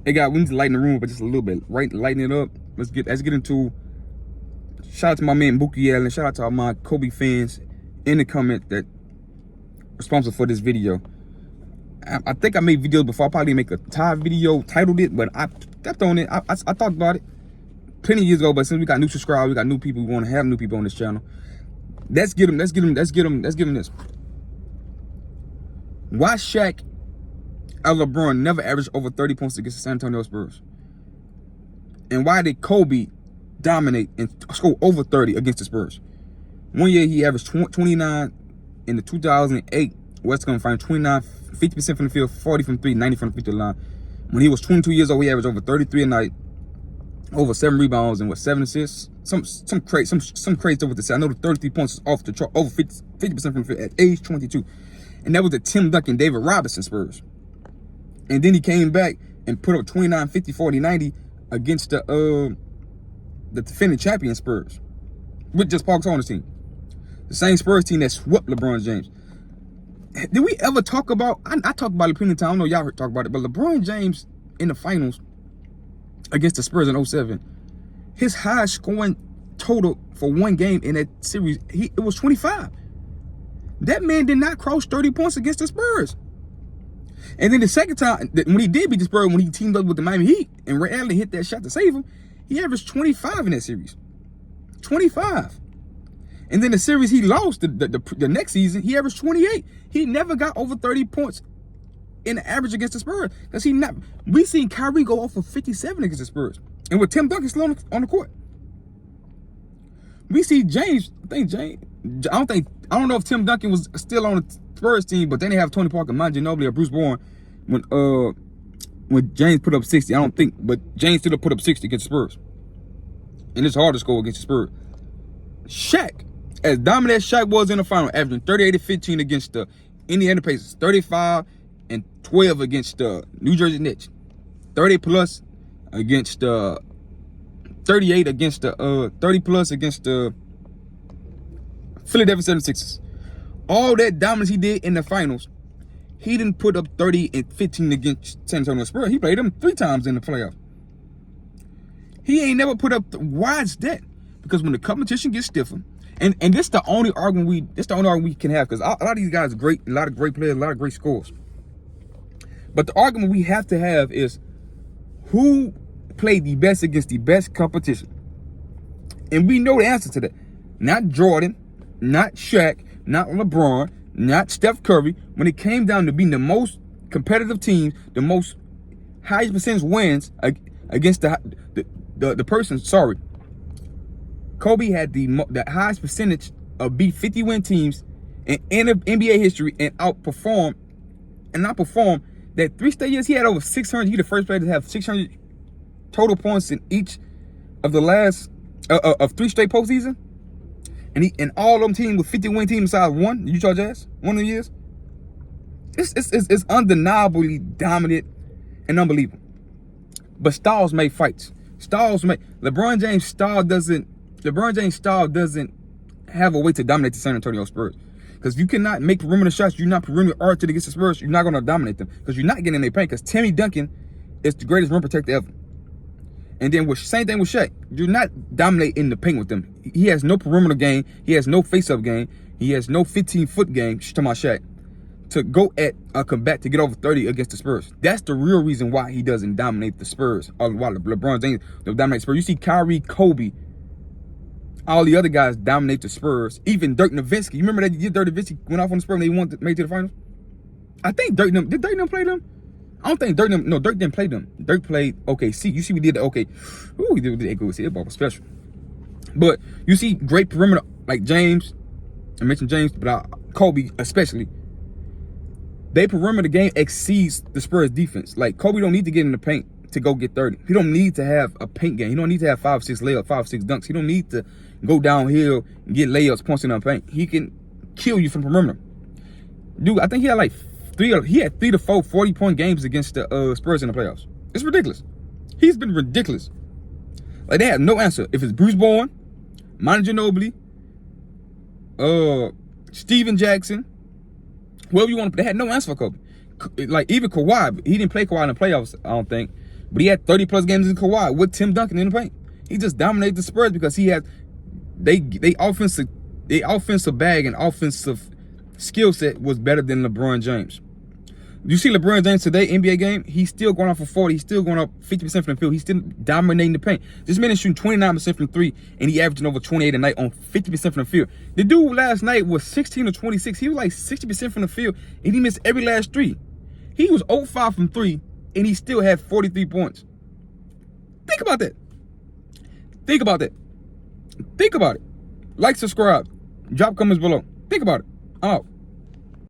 Hey guys, we need to lighten the room up just a little bit. Right, lighten it up. Let's get into. Shout out to my man Buki Allen. Shout out to all my Kobe fans in the comment that responsible for this video. I think I made videos before. I'll probably make a tie video titled it, but I stepped on it. I thought about it plenty of years ago, but since we got new subscribers, we got new people, we want to have new people on this channel. Let's get them this. Why Shaq and LeBron never averaged over 30 points against the San Antonio Spurs? And why did Kobe dominate and score over 30 against the Spurs? One year he averaged 29 in the 2008 Western Conference Finals, 29, 50% from the field, 40 from three, 90 from the free throw line. When he was 22 years old, he averaged over 33 a night, over 7 rebounds and what, 7 assists. Some crazy stuff with this. I know the 33 points is off the chart, over 50% from the field at age 22. And that was the Tim Duncan, David Robinson Spurs. And then he came back and put up 29, 50, 40, 90 against the defending champion Spurs with just Paul Gasol's team. The same Spurs team that swept LeBron James. Did we ever talk about, I talked about it plenty of times, I know y'all heard talk about it, but LeBron James in the finals against the Spurs in 07, his highest scoring total for one game in that series, it was 25. That man did not cross 30 points against the Spurs. And then the second time, when he did beat the Spurs, when he teamed up with the Miami Heat, and Ray Allen hit that shot to save him, he averaged 25 in that series. 25. And then the series he lost, the next season, he averaged 28. He never got over 30 points in the average against the Spurs. Because we seen Kyrie go off for 57 against the Spurs. And with Tim Duncan still on the court. We see James, I don't know if Tim Duncan was still on the Spurs team, but then they have Tony Parker, Manu Ginobili, or Bruce Bowen when James put up 60. I don't think, but James still put up 60 against the Spurs. And it's hard to score against the Spurs. Shaq, as dominant as Shaq was in the final, averaging 38-15 against the Indiana Pacers, 35-12 against the New Jersey Nets, 30 plus against the 38 against the 30 plus against the Philadelphia 76ers. All that dominance he did in the finals, he didn't put up 30 and 15 against San Antonio Spurs. He played them 3 times in the playoffs. He ain't never put up why is that? Because when the competition gets stiffer, and this the only argument we can have, because a lot of these guys are great, a lot of great players, a lot of great scores. But the argument we have to have is who played the best against the best competition. And we know the answer to that. Not Jordan, not Shaq, not LeBron, not Steph Curry. When it came down to being the most competitive teams, the most highest percentage wins against the person, sorry. Kobe had the highest percentage of beat 50-win teams in NBA history and outperformed that 3 straight years. He had over 600. He the first player to have 600 total points in each of the last of 3 straight postseason. And all of them teams with 50-win teams besides one, the Utah Jazz, one of the years. It's undeniably dominant and unbelievable. But styles make fights. LeBron James' style doesn't have a way to dominate the San Antonio Spurs. Because if you cannot make perimeter shots, you're not perimeter archer against the Spurs, you're not going to dominate them. Because you're not getting in their paint. Because Timmy Duncan is the greatest rim protector ever. And then same thing with Shaq. You're not dominating the paint with them. He has no perimeter game. He has no face-up game. He has no 15-foot game, to my Shaq, to go at a combat to get over 30 against the Spurs. That's the real reason why he doesn't dominate the Spurs. Or why LeBron James don't dominate the Spurs. You see Kyrie, Kobe, all the other guys dominate the Spurs. Even Dirk Nowitzki. You remember that year Dirk Nowitzki went off on the Spurs and they made it to the finals? I think did Dirk play them? I don't think Dirk didn't play them. Dirk played OKC. You see, we did the OK. Ooh, we did the OKC. That ball was special. But you see, great perimeter like James. I mentioned James, but Kobe especially. Their perimeter game exceeds the Spurs defense. Like Kobe don't need to get in the paint to go get 30. He don't need to have a paint game. He don't need to have 5-6 layups, 5-6 dunks. He don't need to go downhill and get layups, points in the paint. He can kill you from perimeter. Dude, I think he had like 3 to 4 40-point games against the Spurs in the playoffs. It's ridiculous. He's been ridiculous. Like, they have no answer. If it's Bruce Bowen, Manu Ginobili, Steven Jackson, whoever you want to put, they had no answer for Kobe. Like, even Kawhi, he didn't play Kawhi in the playoffs, I don't think. But he had 30 plus games in Kawhi with Tim Duncan in the paint. He just dominated the Spurs because he had they offensive bag and offensive skill set was better than LeBron James. You see LeBron James today, NBA game, he's still going off for 40. He's still going up 50% from the field. He's still dominating the paint. This man is shooting 29% from 3, and he averaging over 28 a night on 50% from the field. The dude last night was 16 or 26. He was like 60% from the field, and he missed every last 3. He was 0-5 from 3, and he still had 43 points. Think about that. Think about that. Think about it. Like, subscribe. Drop comments below. Think about it. I'm out.